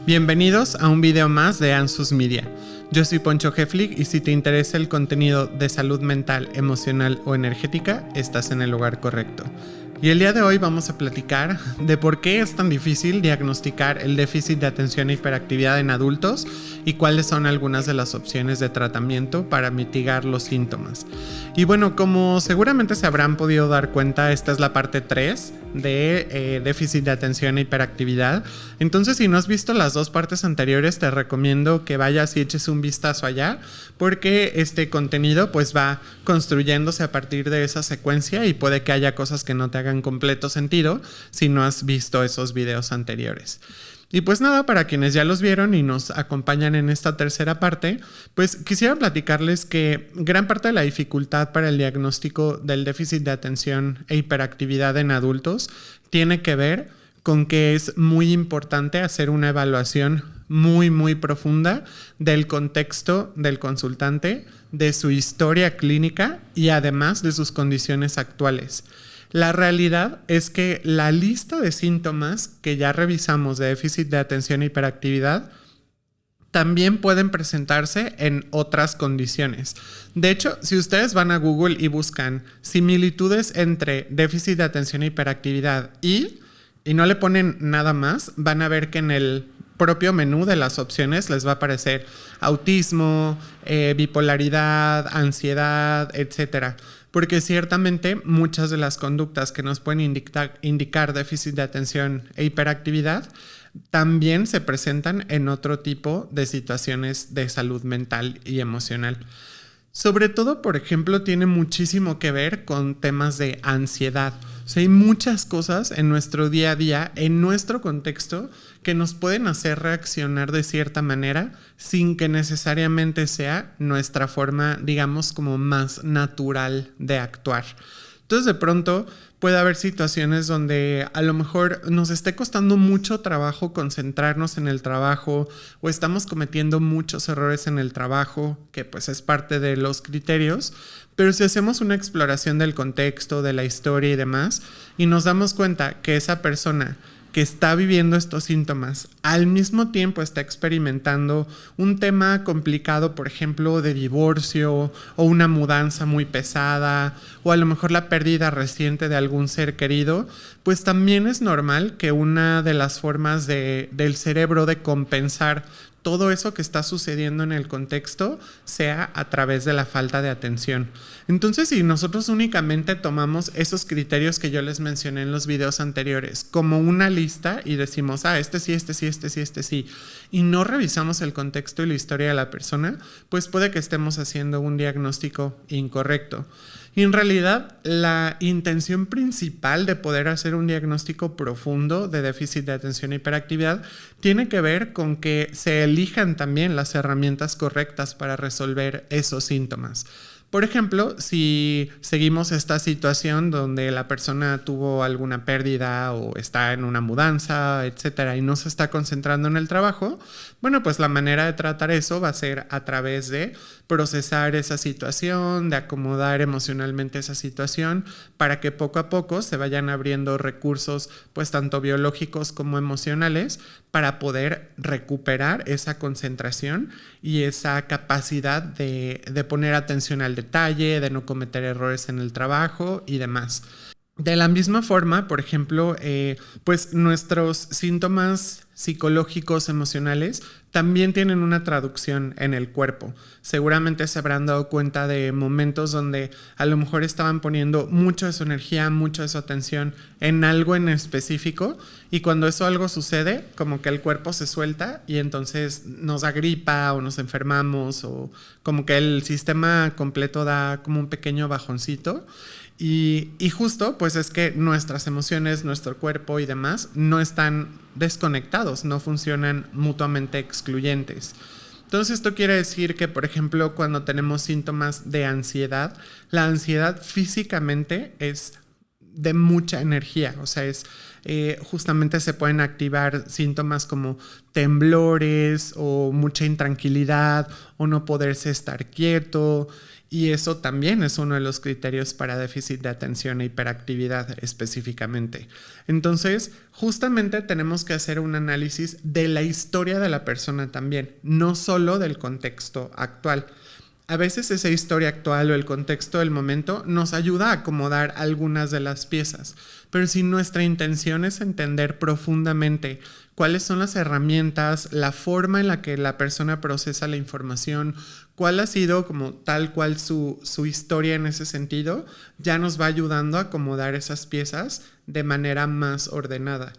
Bienvenidos a un video más de Ansus Media. Yo soy Poncho Heflig y si te interesa el contenido de salud mental, emocional o energética, estás en el lugar correcto. Y el día de hoy vamos a platicar de por qué es tan difícil diagnosticar el déficit de atención e hiperactividad en adultos y cuáles son algunas de las opciones de tratamiento para mitigar los síntomas. Y bueno, como seguramente se habrán podido dar cuenta, esta es la parte 3 de déficit de atención e hiperactividad. Entonces, si no has visto las dos partes anteriores, te recomiendo que vayas y eches un vistazo allá, porque este contenido pues va construyéndose a partir de esa secuencia y puede que haya cosas que no te hagan completo sentido si no has visto esos videos anteriores. Y pues nada, para quienes ya los vieron y nos acompañan en esta tercera parte, pues quisiera platicarles que gran parte de la dificultad para el diagnóstico del déficit de atención e hiperactividad en adultos tiene que ver con que es muy importante hacer una evaluación muy profunda del contexto del consultante, de su historia clínica y además de sus condiciones actuales. La realidad es que la lista de síntomas que ya revisamos de déficit de atención e hiperactividad también pueden presentarse en otras condiciones. De hecho, si ustedes van a Google y buscan similitudes entre déficit de atención e hiperactividad y no le ponen nada más, van a ver que en el propio menú de las opciones les va a aparecer autismo, bipolaridad, ansiedad, etcétera. Porque ciertamente muchas de las conductas que nos pueden indicar déficit de atención e hiperactividad también se presentan en otro tipo de situaciones de salud mental y emocional. Sobre todo, por ejemplo, tiene muchísimo que ver con temas de ansiedad. O sea, hay muchas cosas en nuestro día a día, en nuestro contexto, que nos pueden hacer reaccionar de cierta manera sin que necesariamente sea nuestra forma, digamos, como más natural de actuar. Entonces, de pronto puede haber situaciones donde a lo mejor nos esté costando mucho trabajo concentrarnos en el trabajo o estamos cometiendo muchos errores en el trabajo, que pues es parte de los criterios, pero si hacemos una exploración del contexto, de la historia y demás, y nos damos cuenta que esa persona que está viviendo estos síntomas al mismo tiempo está experimentando un tema complicado, por ejemplo, de divorcio o una mudanza muy pesada o a lo mejor la pérdida reciente de algún ser querido, pues también es normal que una de las formas del cerebro de compensar todo eso que está sucediendo en el contexto sea a través de la falta de atención. Entonces, si nosotros únicamente tomamos esos criterios que yo les mencioné en los videos anteriores como una lista y decimos, este sí, y no revisamos el contexto y la historia de la persona, pues puede que estemos haciendo un diagnóstico incorrecto. Y en realidad, la intención principal de poder hacer un diagnóstico profundo de déficit de atención e hiperactividad tiene que ver con que se elijan también las herramientas correctas para resolver esos síntomas. Por ejemplo, si seguimos esta situación donde la persona tuvo alguna pérdida o está en una mudanza, etcétera, y no se está concentrando en el trabajo, bueno, pues la manera de tratar eso va a ser a través de procesar esa situación, de acomodar emocionalmente esa situación para que poco a poco se vayan abriendo recursos, pues tanto biológicos como emocionales, para poder recuperar esa concentración y esa capacidad de poner atención al detalle, de no cometer errores en el trabajo y demás. De la misma forma, por ejemplo, pues nuestros síntomas psicológicos, emocionales, también tienen una traducción en el cuerpo. Seguramente se habrán dado cuenta de momentos donde a lo mejor estaban poniendo mucho de su energía, mucho de su atención en algo en específico, y cuando eso algo sucede, como que el cuerpo se suelta y entonces nos da gripa o nos enfermamos o como que el sistema completo da como un pequeño bajoncito. Y justo pues es que nuestras emociones, nuestro cuerpo y demás no están desconectados, no funcionan mutuamente excluyentes. Entonces esto quiere decir que, por ejemplo, cuando tenemos síntomas de ansiedad, la ansiedad físicamente es de mucha energía, o sea, justamente se pueden activar síntomas como temblores o mucha intranquilidad o no poderse estar quieto. Y eso también es uno de los criterios para déficit de atención e hiperactividad específicamente. Entonces, justamente tenemos que hacer un análisis de la historia de la persona también, no solo del contexto actual. A veces esa historia actual o el contexto del momento nos ayuda a acomodar algunas de las piezas, pero si nuestra intención es entender profundamente cuáles son las herramientas, la forma en la que la persona procesa la información, cuál ha sido como tal cual su historia en ese sentido, ya nos va ayudando a acomodar esas piezas de manera más ordenada.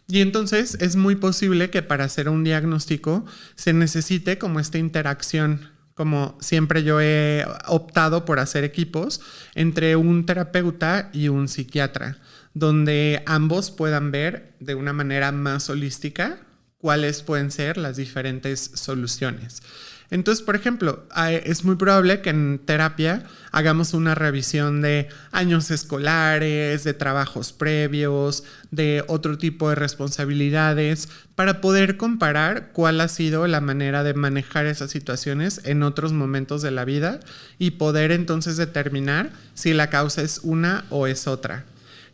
Y entonces es muy posible que para hacer un diagnóstico se necesite como esta interacción. Como siempre yo he optado por hacer equipos entre un terapeuta y un psiquiatra, donde ambos puedan ver de una manera más holística cuáles pueden ser las diferentes soluciones. Entonces, por ejemplo, es muy probable que en terapia hagamos una revisión de años escolares, de trabajos previos, de otro tipo de responsabilidades, para poder comparar cuál ha sido la manera de manejar esas situaciones en otros momentos de la vida y poder entonces determinar si la causa es una o es otra.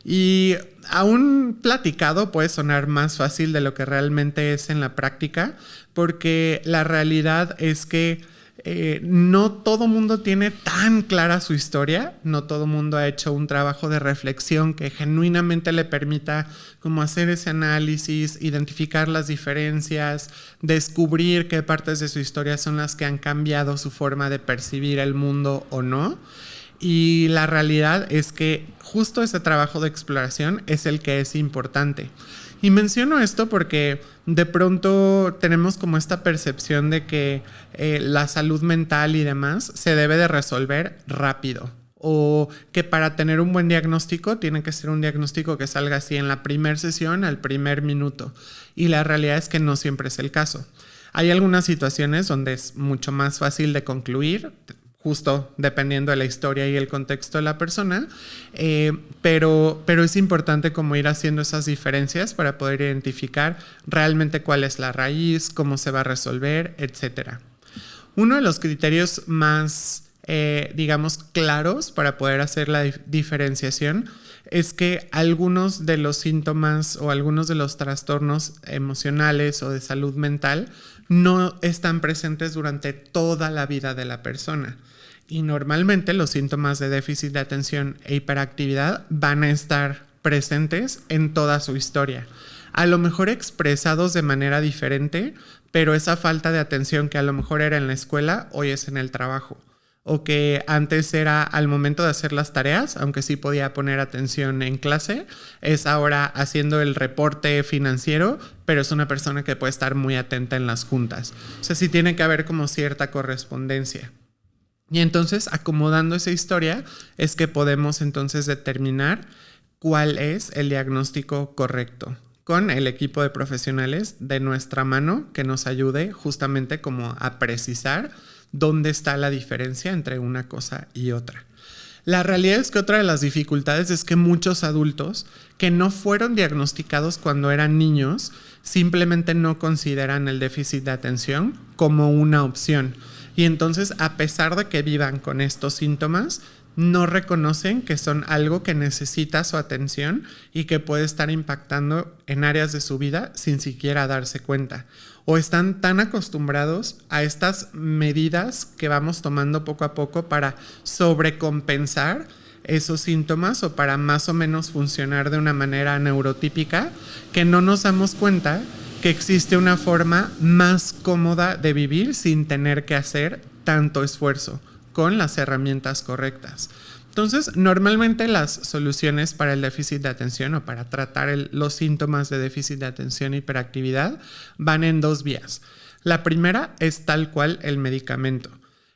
Y aún platicado puede sonar más fácil de lo que realmente es en la práctica, porque la realidad es que no todo mundo tiene tan clara su historia, no todo mundo ha hecho un trabajo de reflexión que genuinamente le permita como hacer ese análisis, identificar las diferencias, descubrir qué partes de su historia son las que han cambiado su forma de percibir el mundo o no. Y la realidad es que justo ese trabajo de exploración es el que es importante. Y menciono esto porque de pronto tenemos como esta percepción de que la salud mental y demás se debe de resolver rápido. O que para tener un buen diagnóstico tiene que ser un diagnóstico que salga así en la primera sesión, al primer minuto. Y la realidad es que no siempre es el caso. Hay algunas situaciones donde es mucho más fácil de concluir, justo dependiendo de la historia y el contexto de la persona, pero es importante como ir haciendo esas diferencias para poder identificar realmente cuál es la raíz, cómo se va a resolver, etc. Uno de los criterios más, digamos, claros para poder hacer la diferenciación es que algunos de los síntomas o algunos de los trastornos emocionales o de salud mental no están presentes durante toda la vida de la persona. Y normalmente los síntomas de déficit de atención e hiperactividad van a estar presentes en toda su historia. A lo mejor expresados de manera diferente, pero esa falta de atención que a lo mejor era en la escuela, hoy es en el trabajo. O que antes era al momento de hacer las tareas, aunque sí podía poner atención en clase, es ahora haciendo el reporte financiero, pero es una persona que puede estar muy atenta en las juntas. O sea, sí tiene que haber como cierta correspondencia. Y entonces, acomodando esa historia, es que podemos entonces determinar cuál es el diagnóstico correcto, con el equipo de profesionales de nuestra mano que nos ayude justamente como a precisar dónde está la diferencia entre una cosa y otra. La realidad es que otra de las dificultades es que muchos adultos que no fueron diagnosticados cuando eran niños simplemente no consideran el déficit de atención como una opción. Y entonces, a pesar de que vivan con estos síntomas, no reconocen que son algo que necesita su atención y que puede estar impactando en áreas de su vida sin siquiera darse cuenta. O están tan acostumbrados a estas medidas que vamos tomando poco a poco para sobrecompensar esos síntomas o para más o menos funcionar de una manera neurotípica, que no nos damos cuenta que existe una forma más cómoda de vivir sin tener que hacer tanto esfuerzo con las herramientas correctas. Entonces, normalmente las soluciones para el déficit de atención o para tratar los síntomas de déficit de atención e hiperactividad van en dos vías. La primera es tal cual el medicamento.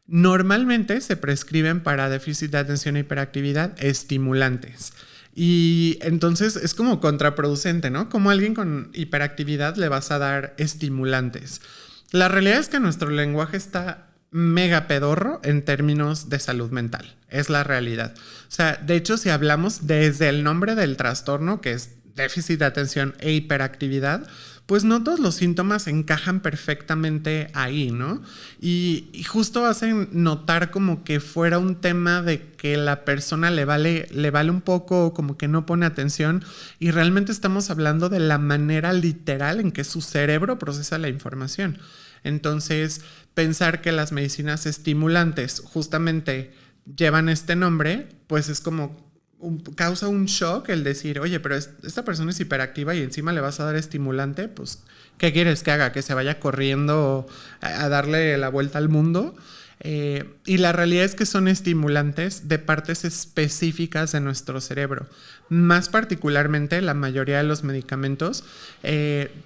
Normalmente se prescriben para déficit de atención e hiperactividad estimulantes. Y entonces es como contraproducente, ¿no? Como a alguien con hiperactividad le vas a dar estimulantes. La realidad es que nuestro lenguaje está mega pedorro en términos de salud mental. Es la realidad. O sea, de hecho, si hablamos desde el nombre del trastorno, que es déficit de atención e hiperactividad, pues no todos los síntomas encajan perfectamente ahí, ¿no? Y justo hacen notar como que fuera un tema de que la persona le vale un poco, como que no pone atención, y realmente estamos hablando de la manera literal en que su cerebro procesa la información. Entonces, pensar que las medicinas estimulantes justamente llevan este nombre, pues es como causa un shock el decir, oye, pero esta persona es hiperactiva y encima le vas a dar estimulante, pues, ¿qué quieres que haga? ¿Que se vaya corriendo a darle la vuelta al mundo? Y la realidad es que son estimulantes de partes específicas de nuestro cerebro. Más particularmente, la mayoría de los medicamentos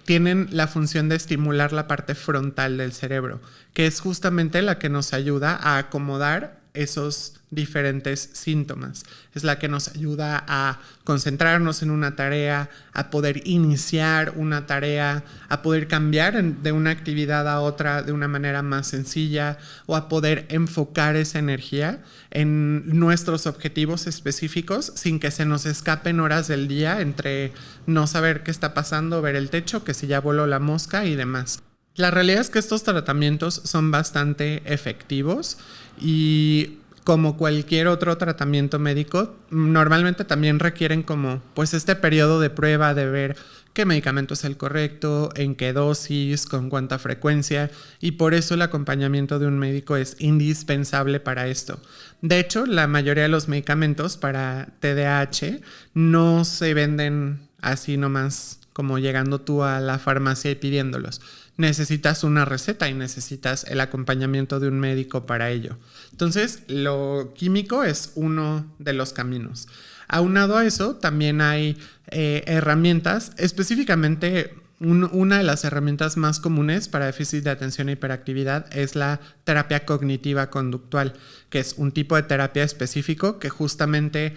tienen la función de estimular la parte frontal del cerebro, que es justamente la que nos ayuda a acomodar esos diferentes síntomas. Es la que nos ayuda a concentrarnos en una tarea, a poder iniciar una tarea, a poder cambiar de una actividad a otra de una manera más sencilla, o a poder enfocar esa energía en nuestros objetivos específicos sin que se nos escapen horas del día entre no saber qué está pasando, ver el techo, que si ya voló la mosca y demás. La realidad es que estos tratamientos son bastante efectivos y, como cualquier otro tratamiento médico, normalmente también requieren como pues este periodo de prueba de ver qué medicamento es el correcto, en qué dosis, con cuánta frecuencia, y por eso el acompañamiento de un médico es indispensable para esto. De hecho, la mayoría de los medicamentos para TDAH no se venden así nomás como llegando tú a la farmacia y pidiéndolos. Necesitas una receta y necesitas el acompañamiento de un médico para ello. Entonces, lo químico es uno de los caminos. Aunado a eso, también hay herramientas, específicamente una de las herramientas más comunes para déficit de atención e hiperactividad es la terapia cognitiva conductual, que es un tipo de terapia específico que justamente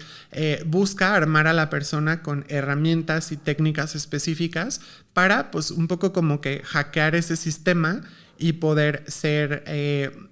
busca armar a la persona con herramientas y técnicas específicas para, pues, un poco como que hackear ese sistema y poder ser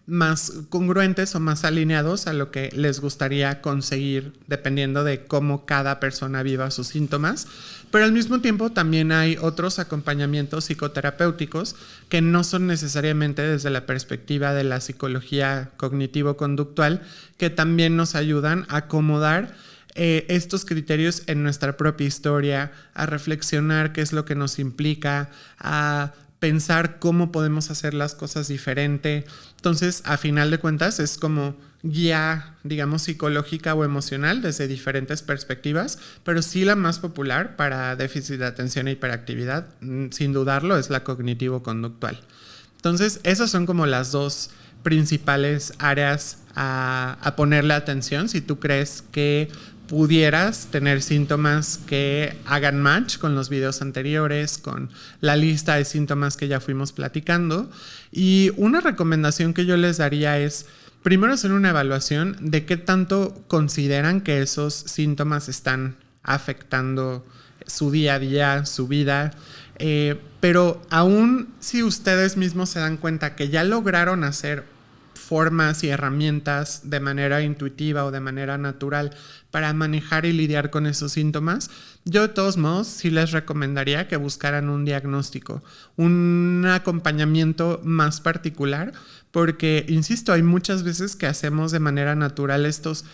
más congruentes o más alineados a lo que les gustaría conseguir dependiendo de cómo cada persona viva sus síntomas. Pero al mismo tiempo también hay otros acompañamientos psicoterapéuticos que no son necesariamente desde la perspectiva de la psicología cognitivo-conductual, que también nos ayudan a acomodar estos criterios en nuestra propia historia, a reflexionar qué es lo que nos implica, a pensar cómo podemos hacer las cosas diferente. Entonces, a final de cuentas, es como guía, digamos, psicológica o emocional desde diferentes perspectivas, pero sí la más popular para déficit de atención e hiperactividad, sin dudarlo, es la cognitivo-conductual. Entonces, esas son como las dos principales áreas a ponerle atención si tú crees que pudieras tener síntomas que hagan match con los videos anteriores, con la lista de síntomas que ya fuimos platicando. Y una recomendación que yo les daría es primero hacer una evaluación de qué tanto consideran que esos síntomas están afectando su día a día, su vida. Pero aún si ustedes mismos se dan cuenta que ya lograron hacer formas y herramientas de manera intuitiva o de manera natural para manejar y lidiar con esos síntomas, yo de todos modos sí les recomendaría que buscaran un diagnóstico, un acompañamiento más particular, porque, insisto, hay muchas veces que hacemos de manera natural estos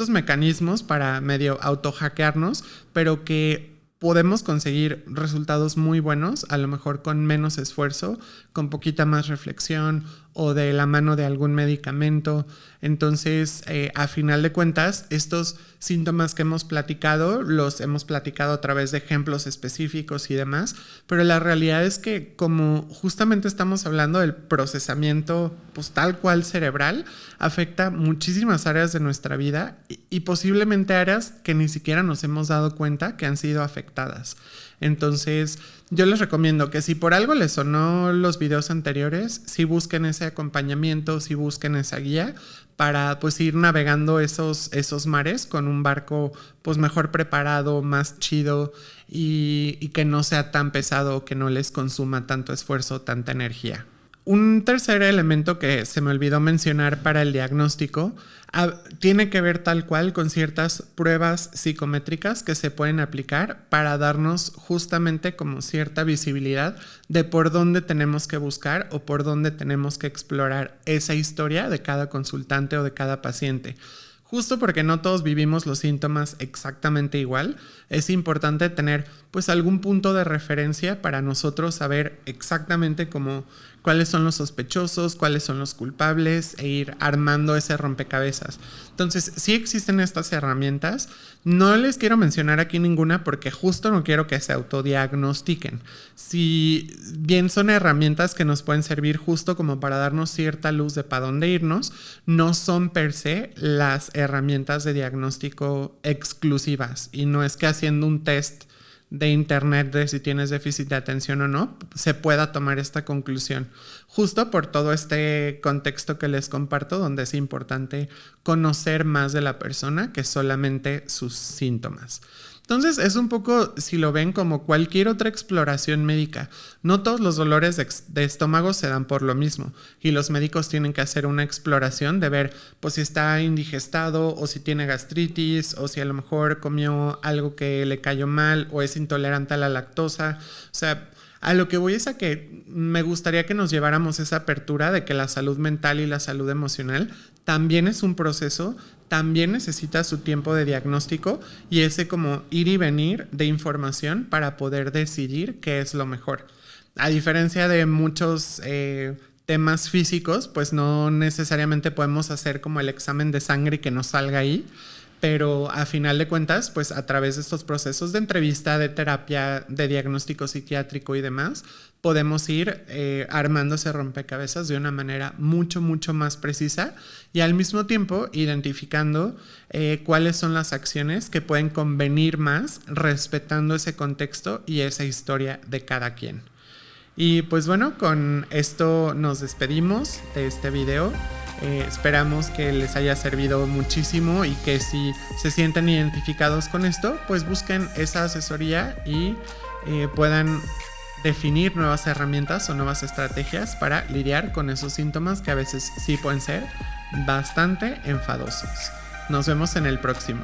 mecanismos para medio autohackearnos, pero que podemos conseguir resultados muy buenos, a lo mejor con menos esfuerzo, con poquita más reflexión o de la mano de algún medicamento. Entonces, a final de cuentas, estos síntomas que hemos platicado, los hemos platicado a través de ejemplos específicos y demás, pero la realidad es que como justamente estamos hablando del procesamiento pues tal cual cerebral, afecta muchísimas áreas de nuestra vida y posiblemente áreas que ni siquiera nos hemos dado cuenta que han sido afectadas. Entonces, yo les recomiendo que si por algo les sonó los videos anteriores, sí busquen ese acompañamiento, sí busquen esa guía para pues ir navegando esos mares con un barco pues mejor preparado, más chido y que no sea tan pesado, que no les consuma tanto esfuerzo, tanta energía. Un tercer elemento que se me olvidó mencionar para el diagnóstico tiene que ver tal cual con ciertas pruebas psicométricas que se pueden aplicar para darnos justamente como cierta visibilidad de por dónde tenemos que buscar o por dónde tenemos que explorar esa historia de cada consultante o de cada paciente. Justo porque no todos vivimos los síntomas exactamente igual, es importante tener pues algún punto de referencia para nosotros saber exactamente cuáles son los sospechosos, cuáles son los culpables e ir armando ese rompecabezas. Entonces, sí existen estas herramientas. No les quiero mencionar aquí ninguna porque justo no quiero que se autodiagnostiquen. Si bien son herramientas que nos pueden servir justo como para darnos cierta luz de para dónde irnos, no son per se las herramientas de diagnóstico exclusivas. Y no es que haciendo un test de internet de si tienes déficit de atención o no, se pueda tomar esta conclusión. Justo por todo este contexto que les comparto, donde es importante conocer más de la persona que solamente sus síntomas. Entonces es un poco, si lo ven, como cualquier otra exploración médica. No todos los dolores de estómago se dan por lo mismo y los médicos tienen que hacer una exploración de ver pues si está indigestado o si tiene gastritis o si a lo mejor comió algo que le cayó mal o es intolerante a la lactosa. O sea, a lo que voy es a que me gustaría que nos lleváramos esa apertura de que la salud mental y la salud emocional también es un proceso, también necesita su tiempo de diagnóstico y ese como ir y venir de información para poder decidir qué es lo mejor. A diferencia de muchos temas físicos, pues no necesariamente podemos hacer como el examen de sangre y que nos salga ahí. Pero a final de cuentas, pues a través de estos procesos de entrevista, de terapia, de diagnóstico psiquiátrico y demás, podemos ir armando ese rompecabezas de una manera mucho más precisa y al mismo tiempo identificando cuáles son las acciones que pueden convenir más respetando ese contexto y esa historia de cada quien. Y pues bueno, con esto nos despedimos de este video. Esperamos que les haya servido muchísimo y que si se sienten identificados con esto, pues busquen esa asesoría y puedan definir nuevas herramientas o nuevas estrategias para lidiar con esos síntomas que a veces sí pueden ser bastante enfadosos. Nos vemos en el próximo.